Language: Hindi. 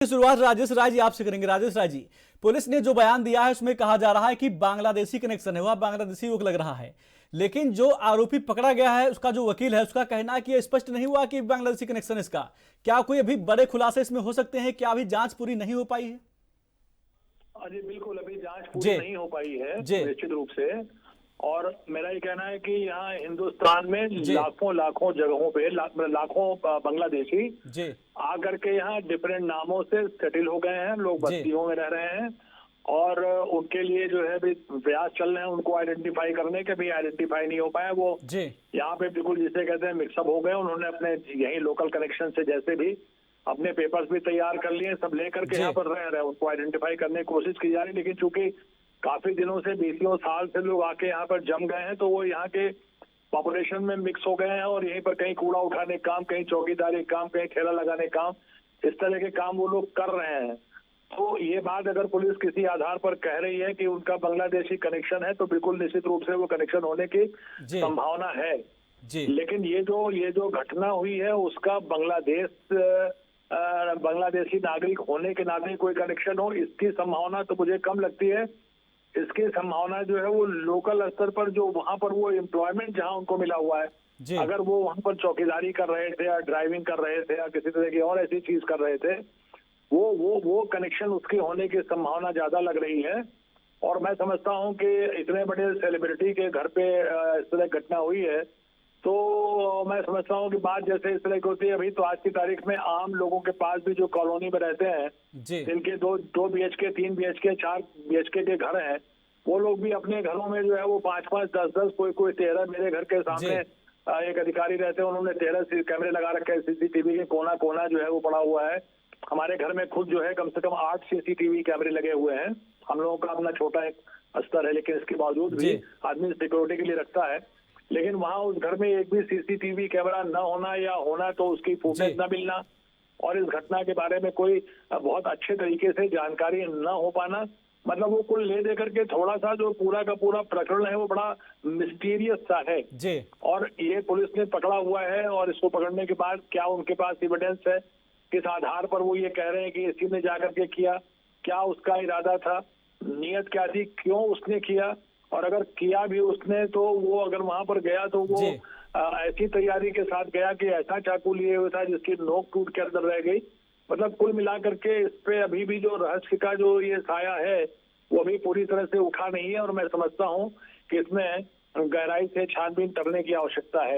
शुरुआत राजेश राय जी आपसे करेंगे। राजेश राय जी, पुलिस ने जो बयान दिया है उसमें कहा जा रहा है कि बांग्लादेशी कनेक्शन है, वह बांग्लादेशी युवक लग रहा है, लेकिन जो आरोपी पकड़ा गया है उसका जो वकील है उसका कहना है कि यह स्पष्ट नहीं हुआ कि बांग्लादेशी कनेक्शन इसका। क्या कोई अभी बड़े खुलासे इसमें हो सकते हैं? क्या अभी जांच पूरी नहीं हो पाई है? जी बिल्कुल, अभी जांच पूरी जी नहीं हो पाई है जी निश्चित रूप से। और मेरा ये कहना है कि यहाँ हिंदुस्तान में जी लाखों लाखों जगहों पे लाखों बांग्लादेशी जी आकर के यहाँ डिफरेंट नामों से सेटल हो गए हैं, लोग जी बस्तियों में रह रहे हैं। और उनके लिए जो है भी प्रयास चल रहे हैं उनको आइडेंटिफाई करने के, भी आइडेंटिफाई नहीं हो पाया वो। जी यहाँ पे बिल्कुल जिसे कहते हैं मिक्सअप हो गए। उन्होंने अपने यही लोकल कनेक्शन से जैसे भी अपने पेपर्स भी तैयार कर लिए, सब लेकर के जी यहाँ पर रह रहे हैं। उनको आइडेंटिफाई करने की कोशिश की जा रही है, लेकिन चूंकि काफी दिनों से, बीसियों साल से लोग आके यहाँ पर जम गए हैं, तो वो यहाँ के पॉपुलेशन में मिक्स हो गए हैं और यहीं पर कहीं कूड़ा उठाने का काम, कहीं चौकीदारी काम, कहीं ठेला लगाने का काम, इस तरह के काम वो लोग कर रहे हैं। तो ये बात अगर पुलिस किसी आधार पर कह रही है कि उनका बांग्लादेशी कनेक्शन है, तो बिल्कुल निश्चित रूप से वो कनेक्शन होने की जी संभावना है। जी लेकिन ये जो घटना हुई है उसका बांग्लादेशी नागरिक होने के नाते कोई कनेक्शन हो, इसकी संभावना तो मुझे कम लगती है। इसकी संभावना जो है वो लोकल स्तर पर, जो वहां पर वो एम्प्लॉयमेंट जहां उनको मिला हुआ है, जी अगर वो वहां पर चौकीदारी कर रहे थे या ड्राइविंग कर रहे थे या किसी तरह की और ऐसी चीज कर रहे थे, वो कनेक्शन उसके होने की संभावना ज्यादा लग रही है। और मैं समझता हूं कि इतने बड़े सेलिब्रिटी के घर पे इस तरह घटना हुई है, तो मैं समझता हूं कि बात जैसे इस तरह की होती है। अभी तो आज की तारीख में आम लोगों के पास भी जो कॉलोनी में रहते हैं, जी जिनके दो BHK, 3 BHK, 4 BHK के घर हैं, वो लोग भी अपने घरों में जो है वो 5-5, 10-10, कोई 13। मेरे घर के जी सामने एक अधिकारी रहते हैं, उन्होंने 13 कैमरे लगा रखे हैं। CCTV के कोना कोना जो है वो पड़ा हुआ है। हमारे घर में खुद जो है कम से कम 8 CCTV कैमरे लगे हुए हैं। हम लोगों का अपना छोटा एक स्तर है, लेकिन इसके बावजूद भी जी आदमी सिक्योरिटी के लिए रखता है। लेकिन वहां उस घर में एक भी CCTV कैमरा न होना, या होना तो उसकी फुटेज न मिलना, और इस घटना के बारे में कोई बहुत अच्छे तरीके से जानकारी न हो पाना, मतलब वो कुल ले दे करके थोड़ा सा जो पूरा का पूरा प्रकरण है वो बड़ा मिस्टीरियस सा है। जी और ये पुलिस ने पकड़ा हुआ है, और इसको पकड़ने के बाद क्या उनके पास एविडेंस है, किस आधार पर वो ये कह रहे हैं कि इसी ने जाकर के किया, क्या उसका इरादा था, नीयत क्या थी, क्यों उसने किया, और अगर किया भी उसने तो वो अगर वहां पर गया तो वो जी ऐसी तैयारी के साथ गया कि ऐसा चाकू लिए हुए था जिसकी नोक टूट के अंदर रह गई। मतलब कुल मिलाकर के इस पे अभी भी जो रहस्य का जो ये साया है वो अभी पूरी तरह से उठा नहीं है, और मैं समझता हूँ कि इसमें गहराई से छानबीन करने की आवश्यकता है।